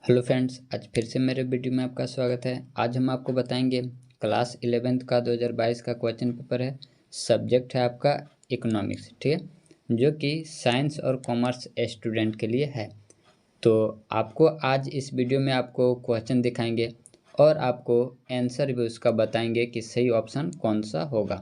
Hello friends, आज फिर से मेरे वीडियो में आपका स्वागत है। आज हम आपको बताएंगे क्लास 11th का 2022 का क्वेश्चन पेपर है। सब्जेक्ट है आपका इकोनॉमिक्स, ठीक है, जो कि साइंस और कॉमर्स स्टूडेंट के लिए है। तो आपको आज इस वीडियो में आपको क्वेश्चन दिखाएंगे और आपको आंसर भी उसका बताएंगे कि सही ऑप्शन कौन सा होगा।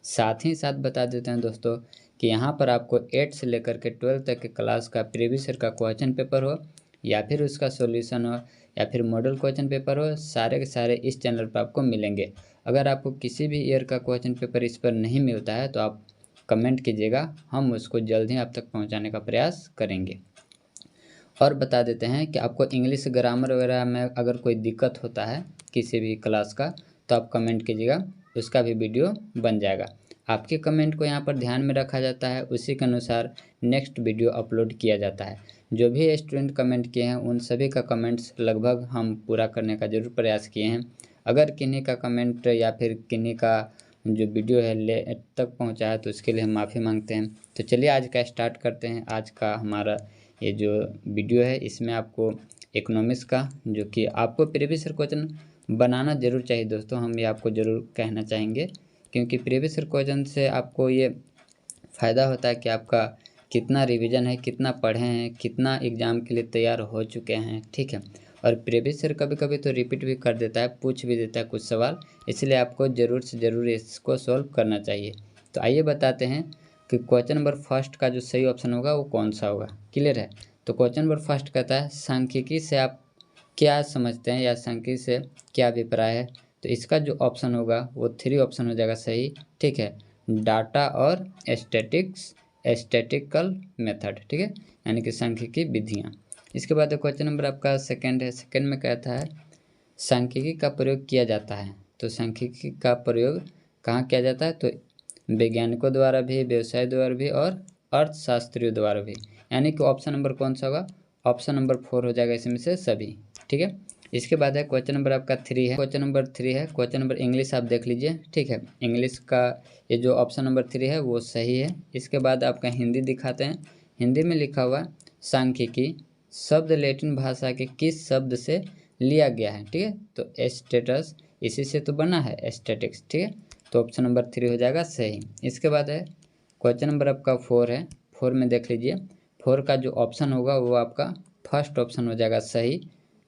साथ ही साथ बता देते हैं दोस्तों कि यहाँ पर आपको 8 से लेकर के 12 तक के क्लास का प्रीवियस ईयर का क्वेश्चन पेपर हो या फिर उसका सॉल्यूशन हो या फिर मॉडल क्वेश्चन पेपर हो, सारे के सारे इस चैनल पर आपको मिलेंगे। अगर आपको किसी भी ईयर का क्वेश्चन पेपर इस पर नहीं मिलता है तो आप कमेंट कीजिएगा, हम उसको जल्द ही आप तक पहुंचाने का प्रयास करेंगे। और बता देते हैं कि आपको इंग्लिश ग्रामर वगैरह में अगर कोई दिक्कत होता है किसी भी क्लास का तो आप कमेंट कीजिएगा, उसका भी वीडियो बन जाएगा। आपके कमेंट को यहाँ पर ध्यान में रखा जाता है, उसी के अनुसार नेक्स्ट वीडियो अपलोड किया जाता है। जो भी स्टूडेंट कमेंट किए हैं उन सभी का कमेंट्स लगभग हम पूरा करने का ज़रूर प्रयास किए हैं। अगर किन्हीं का कमेंट या फिर किन्हीं का जो वीडियो है ले तक पहुँचा है तो उसके लिए हम माफ़ी मांगते हैं। तो चलिए आज का स्टार्ट करते हैं। आज का हमारा ये जो वीडियो है इसमें आपको इकोनॉमिक्स का जो कि आपको प्रीवियस ईयर क्वेश्चन बनाना ज़रूर चाहिए दोस्तों, हम ये आपको ज़रूर कहना चाहेंगे, क्योंकि प्रीवियस ईयर क्वेश्चन से आपको ये फ़ायदा होता है कि आपका कितना रिवीजन है, कितना पढ़े हैं, कितना एग्ज़ाम के लिए तैयार हो चुके हैं, ठीक है। और प्रीवियस ईयर कभी कभी तो रिपीट भी कर देता है, पूछ भी देता है कुछ सवाल, इसलिए आपको ज़रूर से ज़रूर इसको सॉल्व करना चाहिए। तो आइए बताते हैं कि क्वेश्चन नंबर फर्स्ट का जो सही ऑप्शन होगा वो कौन सा होगा। क्लियर है? तो क्वेश्चन नंबर फर्स्ट कहता है सांख्यिकी से आप क्या समझते हैं या सांख्यिकी से क्या अभिप्राय है। तो इसका जो ऑप्शन होगा वो 3 ऑप्शन हो जाएगा सही, ठीक है। डाटा और स्टैटिकल मेथड, ठीक है, यानी कि सांख्यिकी विधियाँ। इसके बाद क्वेश्चन नंबर आपका सेकंड है। सेकंड में कहता है सांख्यिकी का प्रयोग किया जाता है। तो सांख्यिकी का प्रयोग कहाँ किया जाता है? तो वैज्ञानिकों द्वारा भी, व्यवसाय द्वारा भी और अर्थशास्त्रियों द्वारा भी, यानी कि ऑप्शन नंबर कौन सा होगा? ऑप्शन नंबर 4 हो जाएगा इसमें से सभी, ठीक है। इसके बाद है क्वेश्चन नंबर आपका 3 है। क्वेश्चन नंबर 3 है, क्वेश्चन नंबर इंग्लिश आप देख लीजिए, ठीक है। इंग्लिश का ये जो ऑप्शन नंबर 3 है वो सही है। इसके बाद आपका हिंदी दिखाते हैं। हिंदी में लिखा हुआ सांख्यिकी शब्द लैटिन भाषा के किस शब्द से लिया गया है, ठीक है। तो स्टेटस, इसी से तो बना है एस्थेटिक्स, ठीक है। तो ऑप्शन नंबर 3 हो जाएगा सही। इसके बाद है क्वेश्चन नंबर आपका 4 है। 4 में देख लीजिए, 4 का जो ऑप्शन होगा वो आपका फर्स्ट ऑप्शन हो जाएगा सही,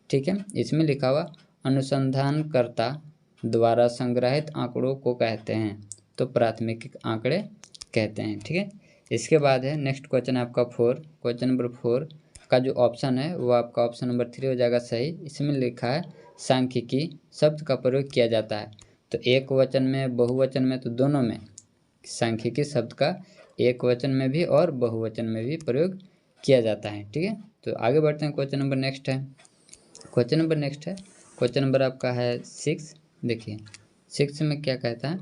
ठीक है। इसमें लिखा हुआ अनुसंधानकर्ता द्वारा संग्रहित आंकड़ों को कहते हैं, तो प्राथमिक आंकड़े कहते हैं, ठीक है। इसके बाद है नेक्स्ट क्वेश्चन आपका 4। क्वेश्चन नंबर 4 का जो ऑप्शन है वो आपका ऑप्शन नंबर 3 हो जाएगा सही। इसमें लिखा है सांख्यिकी शब्द का प्रयोग किया जाता है। तो एक वचन में, बहुवचन में, तो दोनों में सांख्यिकी शब्द का एक वचन में भी और बहुवचन में भी प्रयोग किया जाता है, ठीक है। तो आगे बढ़ते हैं। क्वेश्चन नंबर नेक्स्ट है। क्वेश्चन नंबर नेक्स्ट है, क्वेश्चन नंबर आपका है 6। देखिए 6 में क्या कहता है,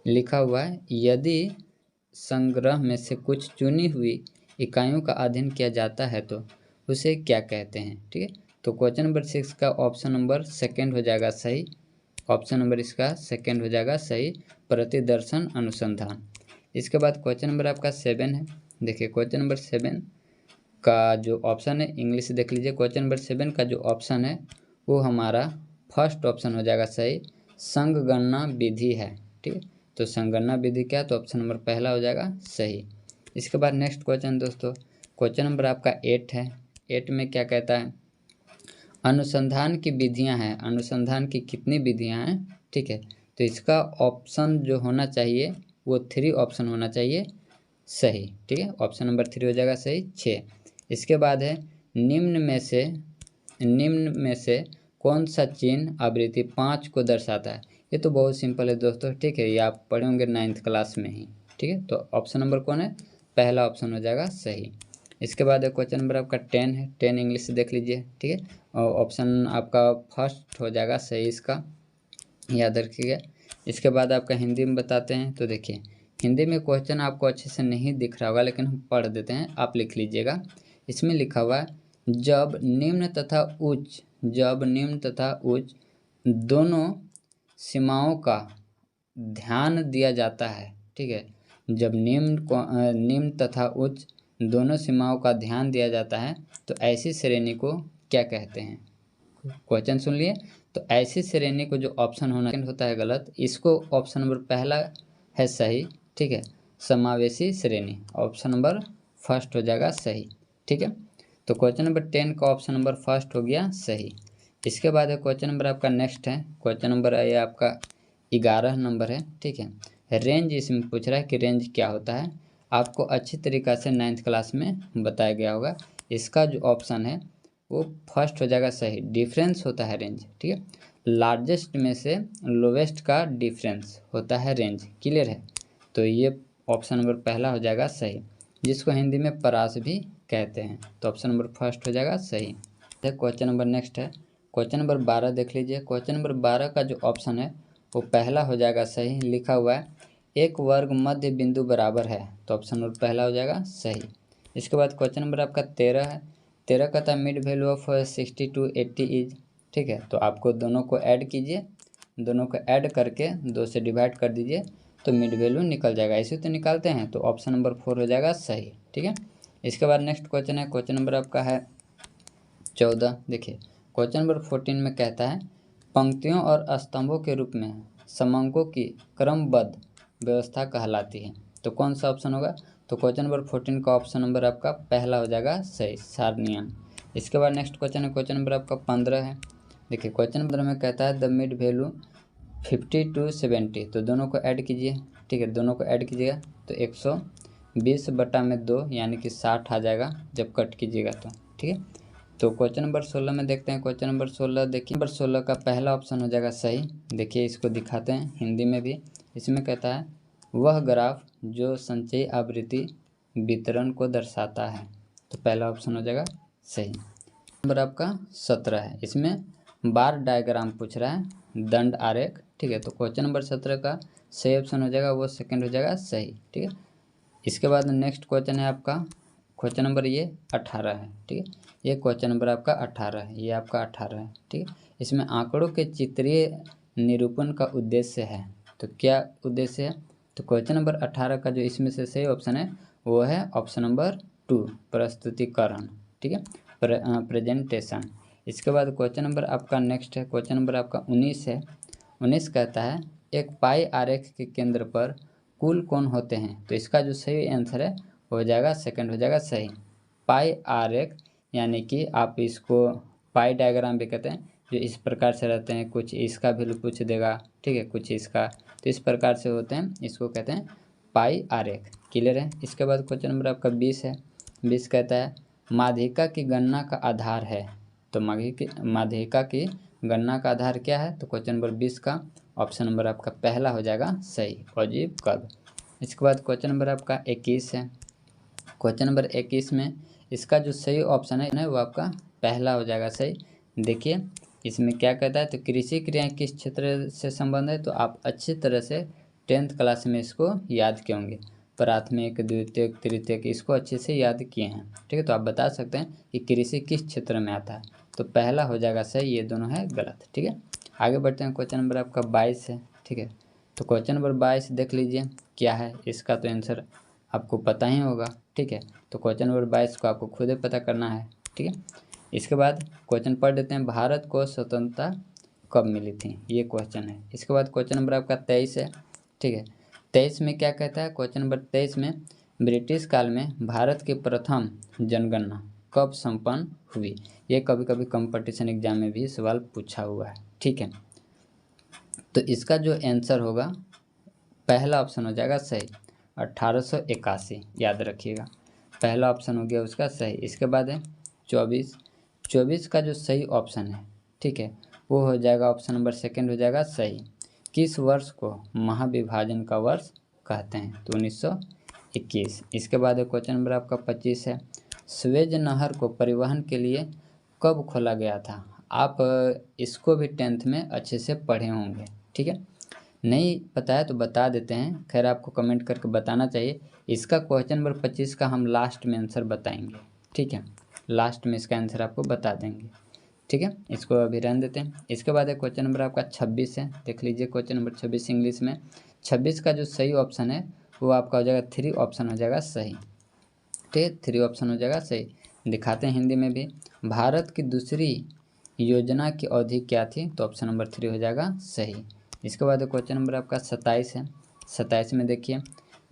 लिखा हुआ है यदि संग्रह में से कुछ चुनी हुई इकाइयों का अध्ययन किया जाता है तो उसे क्या कहते हैं, ठीक है। तो क्वेश्चन नंबर 6 का ऑप्शन नंबर सेकंड हो जाएगा सही। ऑप्शन नंबर इसका सेकंड हो जाएगा सही, प्रतिदर्शन अनुसंधान। इसके बाद क्वेश्चन नंबर आपका 7 है। देखिए क्वेश्चन नंबर 7 का जो ऑप्शन है, इंग्लिश देख लीजिए। क्वेश्चन नंबर 7 का जो ऑप्शन है वो हमारा फर्स्ट ऑप्शन हो जाएगा सही, संगणना विधि है, ठीक है। तो संगणना विधि क्या? तो ऑप्शन नंबर पहला हो जाएगा सही। इसके बाद नेक्स्ट क्वेश्चन दोस्तों, क्वेश्चन नंबर आपका 8 है। 8 में क्या कहता है, अनुसंधान की विधियां हैं। अनुसंधान की कितनी विधियां हैं, ठीक है। तो इसका ऑप्शन जो होना चाहिए वो 3 ऑप्शन होना चाहिए सही, ठीक है। ऑप्शन नंबर 3 हो जाएगा सही, 6। इसके बाद है निम्न में से कौन सा चिन्ह आवृत्ति 5 को दर्शाता है। ये तो बहुत सिंपल है दोस्तों, ठीक है, ये आप पढ़े होंगे 9th क्लास में ही, ठीक है। तो ऑप्शन नंबर कौन है? पहला ऑप्शन हो जाएगा सही। इसके बाद क्वेश्चन नंबर आपका 10 है। 10 इंग्लिश से देख लीजिए, ठीक है, और ऑप्शन आपका फर्स्ट हो जाएगा सही, इसका याद रखिएगा। इसके बाद आपका हिंदी में बताते हैं। तो देखिए हिंदी में क्वेश्चन आपको अच्छे से नहीं दिख रहा होगा, लेकिन हम पढ़ देते हैं, आप लिख लीजिएगा। इसमें लिखा हुआ है जब निम्न तथा उच्च दोनों सीमाओं का ध्यान दिया जाता है, ठीक है। जब निम्न तथा उच्च दोनों सीमाओं का ध्यान दिया जाता है तो ऐसी श्रेणी को क्या कहते हैं, क्वेश्चन सुन लिए। तो ऐसी श्रेणी को जो ऑप्शन होता है गलत, इसको ऑप्शन नंबर पहला है सही, ठीक है। समावेशी श्रेणी ऑप्शन नंबर फर्स्ट हो जाएगा सही, ठीक है। तो क्वेश्चन नंबर 10 का ऑप्शन नंबर फर्स्ट हो गया सही। इसके बाद है क्वेश्चन नंबर आपका नेक्स्ट है, क्वेश्चन नंबर ये आपका 11 नंबर है, ठीक है। रेंज इसमें पूछ रहा है कि रेंज क्या होता है। आपको अच्छी तरीक़ा से 9th क्लास में बताया गया होगा। इसका जो ऑप्शन है वो फर्स्ट हो जाएगा सही। डिफरेंस होता है रेंज, ठीक है। लार्जेस्ट में से लोवेस्ट का डिफरेंस होता है रेंज, क्लियर है। तो ये ऑप्शन नंबर पहला हो जाएगा सही, जिसको हिंदी में परास भी कहते हैं। तो ऑप्शन नंबर फर्स्ट हो जाएगा सही। क्वेश्चन नंबर नेक्स्ट है, क्वेश्चन नंबर 12 देख लीजिए। क्वेश्चन नंबर 12 का जो ऑप्शन है वो पहला हो जाएगा सही। लिखा हुआ है एक वर्ग मध्य बिंदु बराबर है, तो ऑप्शन नंबर पहला हो जाएगा सही। इसके बाद क्वेश्चन नंबर आपका 13 है। 13 का था mid value of 60 to 80 is, ठीक है। तो आपको दोनों को ऐड कीजिए, दोनों को ऐड करके 2 से डिवाइड कर दीजिए तो मिड वैल्यू निकल जाएगा। ऐसे तो निकालते हैं, तो ऑप्शन नंबर 4 हो जाएगा सही, ठीक है। इसके बाद नेक्स्ट क्वेश्चन है, क्वेश्चन नंबर आपका है 14। देखिए क्वेश्चन नंबर 14 में कहता है पंक्तियों और स्तंभों के रूप में समंकों की क्रमबद्ध व्यवस्था कहलाती है। तो कौन सा ऑप्शन होगा। तो क्वेश्चन नंबर 14 का ऑप्शन नंबर आपका पहला हो जाएगा सही, सारणियन। इसके बाद नेक्स्ट क्वेश्चन है, क्वेश्चन नंबर आपका 15 है। देखिए क्वेश्चन नंबर में कहता है द मिड वैल्यू 50 to 70, तो दोनों को ऐड कीजिए, ठीक है। दोनों को ऐड कीजिएगा तो 120/2 यानी कि 60 आ जाएगा जब कट कीजिएगा तो, ठीक है। तो क्वेश्चन नंबर 16 में देखते हैं। क्वेश्चन नंबर 16 देखिए, नंबर 16 का पहला ऑप्शन हो जाएगा सही। देखिए इसको दिखाते हैं हिंदी में भी। इसमें कहता है वह ग्राफ जो संचयी आवृत्ति वितरण को दर्शाता है, तो पहला ऑप्शन हो जाएगा सही। नंबर आपका 17 है। इसमें बार डायग्राम पूछ रहा है, दंड आरेख, ठीक है। तो क्वेश्चन नंबर 17 का सही ऑप्शन हो जाएगा वो सेकंड हो जाएगा सही, ठीक है। इसके बाद नेक्स्ट क्वेश्चन है आपका क्वेश्चन नंबर ये 18 है, ठीक है। ये क्वेश्चन नंबर आपका 18 है, ये आपका 18 है, ठीक है। इसमें आंकड़ों के चित्रीय निरूपण का उद्देश्य है, तो क्या उद्देश्य है। तो क्वेश्चन नंबर 18 का जो इसमें से सही ऑप्शन है वो है ऑप्शन नंबर 2, प्रस्तुतिकरण, ठीक है, प्रेजेंटेशन। इसके बाद क्वेश्चन नंबर आपका नेक्स्ट है, क्वेश्चन नंबर आपका 19 है। 19 कहता है एक पाई आरेख के केंद्र पर कुल कोण होते हैं, तो इसका जो सही आंसर है हो जाएगा सेकंड हो जाएगा सही। पाई आरेख यानी कि आप इसको पाई डायग्राम भी कहते हैं, जो इस प्रकार से रहते हैं, कुछ इसका वैल्यू पूछ देगा, ठीक है, कुछ इसका, तो इस प्रकार से होते हैं, इसको कहते हैं पाई आरेख, क्लियर है। इसके बाद क्वेश्चन नंबर आपका 20 है। 20 कहता है माध्यिका की गणना का आधार है, तो माध्यिका की गणना का आधार क्या है। तो क्वेश्चन नंबर 20 का ऑप्शन नंबर आपका पहला हो जाएगा सही, अजीब कद। इसके बाद क्वेश्चन नंबर आपका 21 है। क्वेश्चन नंबर 21 में इसका जो सही ऑप्शन है वो आपका पहला हो जाएगा सही। देखिए इसमें क्या कहता है, तो कृषि क्रियाएं किस क्षेत्र से संबंध है। तो आप अच्छी तरह से 10th क्लास में इसको याद किए होंगे, प्राथमिक द्वितीयक तृतीयक, इसको अच्छे से याद किए हैं, ठीक है। तो आप बता सकते हैं कि कृषि किस क्षेत्र में आता है, तो पहला हो जाएगा सही, ये दोनों है गलत, ठीक है। आगे बढ़ते हैं, क्वेश्चन नंबर आपका 22 है, ठीक है। तो क्वेश्चन नंबर 22 देख लीजिए क्या है, इसका तो आंसर आपको पता ही होगा, ठीक है। तो क्वेश्चन नंबर 22 को आपको खुद ही पता करना है, ठीक है। इसके बाद क्वेश्चन पढ़ देते हैं, भारत को स्वतंत्रता कब मिली थी, ये क्वेश्चन है। इसके बाद क्वेश्चन नंबर आपका 23 है, ठीक है। 23 में क्या कहता है, क्वेश्चन नंबर 23 में ब्रिटिश काल में भारत की प्रथम जनगणना कब संपन्न हुई। ये कभी कभी कंपटीशन एग्जाम में भी सवाल पूछा हुआ है, ठीक है। तो इसका जो आंसर होगा पहला ऑप्शन हो जाएगा सही, 1881, याद रखिएगा, पहला ऑप्शन हो गया उसका सही। इसके बाद है 24 का जो सही ऑप्शन है, ठीक है, वो हो जाएगा ऑप्शन नंबर सेकंड हो जाएगा सही। किस वर्ष को महाविभाजन का वर्ष कहते हैं, तो 1921। इसके बाद क्वेश्चन नंबर आपका 25 है। स्वेज नहर को परिवहन के लिए कब खोला गया था। आप इसको भी 10th में अच्छे से पढ़े होंगे, ठीक है। नहीं पता है तो बता देते हैं, खैर आपको कमेंट करके बताना चाहिए। इसका क्वेश्चन नंबर 25 का हम लास्ट में आंसर बताएंगे, ठीक है, लास्ट में इसका आंसर आपको बता देंगे, ठीक है। इसको अभी रहने देते हैं। इसके बाद क्वेश्चन नंबर आपका 26 है, देख लीजिए क्वेश्चन नंबर 26 इंग्लिश में। 26 का जो सही ऑप्शन है वो आपका हो जाएगा 3 ऑप्शन हो जाएगा सही, ठीक है, 3 ऑप्शन हो जाएगा सही। दिखाते हैं हिंदी में भी। भारत की दूसरी योजना की अवधि क्या थी, तो ऑप्शन नंबर 3 हो जाएगा सही। इसके बाद क्वेश्चन नंबर आपका 27 है। 27 में देखिए,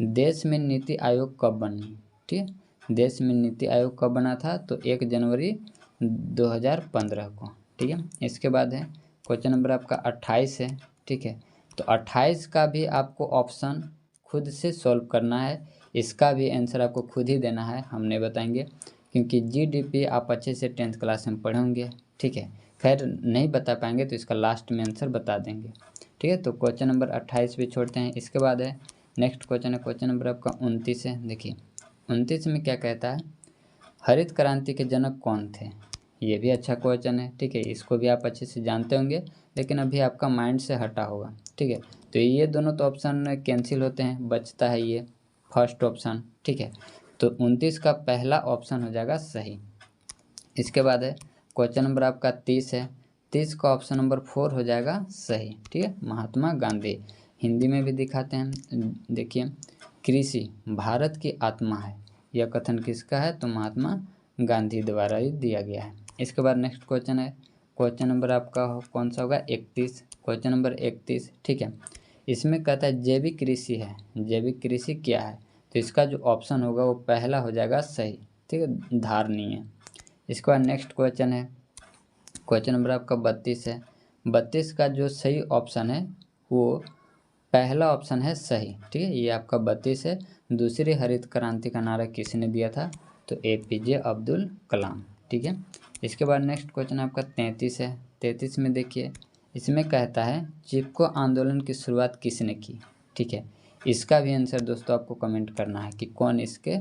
देश में नीति आयोग कब बनी, ठीक है। देश में नीति आयोग कब बना था, तो 1 जनवरी 2015 को, ठीक है। इसके बाद है क्वेश्चन नंबर आपका 28 है, ठीक है। तो 28 का भी आपको ऑप्शन खुद से सॉल्व करना है, इसका भी आंसर आपको खुद ही देना है, हम नहीं बताएंगे, क्योंकि जीडीपी आप अच्छे से 10th क्लास में पढ़े होंगे, ठीक है। खैर नहीं बता पाएंगे तो इसका लास्ट में आंसर बता देंगे, ठीक है। तो क्वेश्चन नंबर 28 भी छोड़ते हैं। इसके बाद है नेक्स्ट क्वेश्चन है, क्वेश्चन नंबर आपका 29 है। देखिए 29 में क्या कहता है, हरित क्रांति के जनक कौन थे। ये भी अच्छा क्वेश्चन है, ठीक है। इसको भी आप अच्छे से जानते होंगे, लेकिन अभी आपका माइंड से हटा होगा, ठीक है। तो ये दोनों तो ऑप्शन कैंसिल होते हैं, बचता है ये फर्स्ट ऑप्शन, ठीक है। तो 29 का पहला ऑप्शन हो जाएगा सही। इसके बाद है क्वेश्चन नंबर आपका 30 है। 30 का ऑप्शन नंबर 4 हो जाएगा सही, ठीक है। महात्मा गांधी, हिंदी में भी दिखाते हैं। देखिए, कृषि भारत की आत्मा है, यह कथन किसका है, तो महात्मा गांधी द्वारा ही दिया गया है। इसके बाद नेक्स्ट क्वेश्चन है, क्वेश्चन नंबर आपका कौन सा होगा, 31। क्वेश्चन नंबर 31, ठीक है। इसमें कहता है जैविक कृषि है, जैविक कृषि क्या है, तो इसका जो ऑप्शन होगा वो पहला हो जाएगा सही, ठीक है, धारणीय। इसके बाद नेक्स्ट क्वेश्चन है, क्वेश्चन नंबर आपका 32 है। 32 का जो सही ऑप्शन है वो पहला ऑप्शन है सही, ठीक है। ये आपका 32 है। दूसरी हरित क्रांति का नारा किसने दिया था, तो एपीजे अब्दुल कलाम, ठीक है। इसके बाद नेक्स्ट क्वेश्चन आपका 33 है। 33 में देखिए, इसमें कहता है चिपको आंदोलन की शुरुआत किसने की, ठीक है। इसका भी आंसर दोस्तों आपको कमेंट करना है कि कौन इसके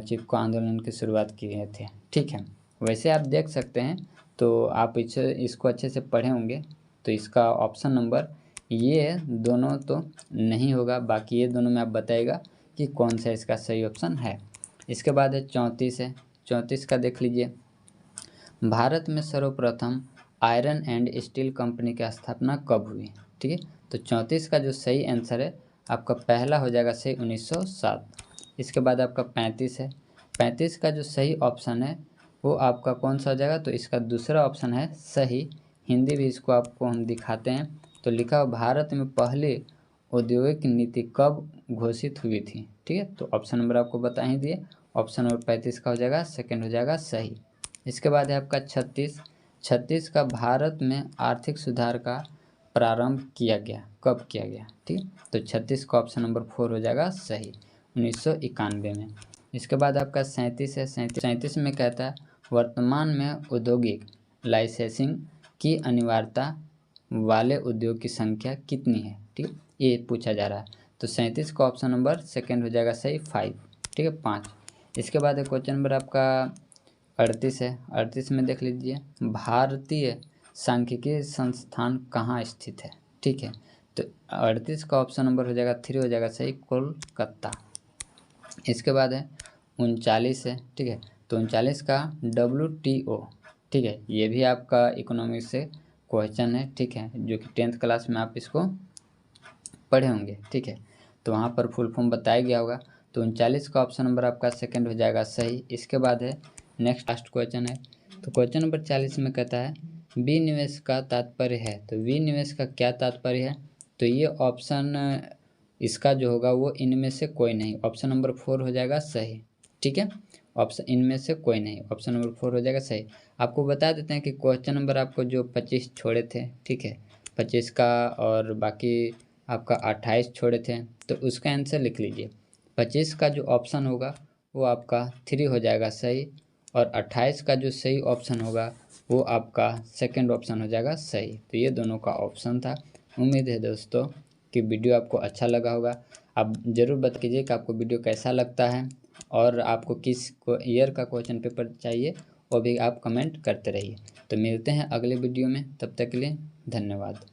चिपको आंदोलन की शुरुआत किए थे, ठीक है। वैसे आप देख सकते हैं, तो आप इसको अच्छे से पढ़े होंगे, तो इसका ऑप्शन नंबर ये दोनों तो नहीं होगा, बाकी ये दोनों में आप बताइएगा कि कौन सा इसका सही ऑप्शन है। इसके बाद है 34 है। 34 का देख लीजिए, भारत में सर्वप्रथम आयरन एंड स्टील कंपनी की स्थापना कब हुई, ठीक है। तो 34 का जो सही आंसर है आपका पहला हो जाएगा सही 1907। इसके बाद आपका 35 है। 35 का जो सही ऑप्शन है वो आपका कौन सा हो जाएगा, तो इसका दूसरा ऑप्शन है सही। हिंदी भी इसको आपको हम दिखाते हैं। तो लिखा हो भारत में पहली औद्योगिक नीति कब घोषित हुई थी, ठीक है। तो ऑप्शन नंबर आपको बता ही दिए, ऑप्शन नंबर 35 का हो जाएगा सेकंड हो जाएगा सही। इसके बाद है आपका 36। 36 का भारत में आर्थिक सुधार का प्रारंभ किया गया, कब किया गया, ठीक। तो 36 का ऑप्शन नंबर 4 हो जाएगा सही, 1991 में। इसके बाद आपका 37 है। 37 में कहता है वर्तमान में औद्योगिक लाइसेंसिंग की अनिवार्यता वाले उद्योग की संख्या कितनी है, ठीक, ये पूछा जा रहा है। तो 37 का ऑप्शन नंबर सेकंड हो जाएगा सही 5, ठीक है, 5। इसके बाद क्वेश्चन नंबर आपका 38 है। 38 में देख लीजिए, भारतीय सांख्यिकी संस्थान कहाँ स्थित है, ठीक है। तो 38 का ऑप्शन नंबर हो जाएगा 3 हो जाएगा सही, कोलकाता। इसके बाद है 39 है, ठीक है। तो 39 का WTO, ठीक है, ये भी आपका इकोनॉमिक्स से क्वेश्चन है, ठीक है, जो कि 10th क्लास में आप इसको पढ़े होंगे, ठीक है। तो वहाँ पर फुल फॉर्म बताया गया होगा। तो 39 का ऑप्शन नंबर आपका सेकंड हो जाएगा सही। इसके बाद है नेक्स्ट लास्ट क्वेश्चन है। तो क्वेश्चन नंबर 40 में कहता है विनिवेश का तात्पर्य है। तो विनिवेश का क्या तात्पर्य है, तो ये ऑप्शन इसका जो होगा वो इनमें से कोई नहीं, ऑप्शन नंबर 4 हो जाएगा सही, ठीक है। ऑप्शन इनमें से कोई नहीं, ऑप्शन नंबर 4 हो जाएगा सही। आपको बता देते हैं कि क्वेश्चन नंबर आपको जो 25 छोड़े थे, ठीक है, 25 का, और बाकी आपका 28 छोड़े थे, तो उसका आंसर लिख लीजिए। 25 का जो ऑप्शन होगा वो आपका 3 हो जाएगा सही, और 28 का जो सही ऑप्शन होगा वो आपका सेकंड ऑप्शन हो जाएगा सही। तो ये दोनों का ऑप्शन था। उम्मीद है दोस्तों कि वीडियो आपको अच्छा लगा होगा। आप ज़रूर बता कीजिए कि आपको वीडियो कैसा लगता है, और आपको किस ईयर का क्वेश्चन पेपर चाहिए वो भी आप कमेंट करते रहिए। तो मिलते हैं अगले वीडियो में, तब तक के लिए धन्यवाद।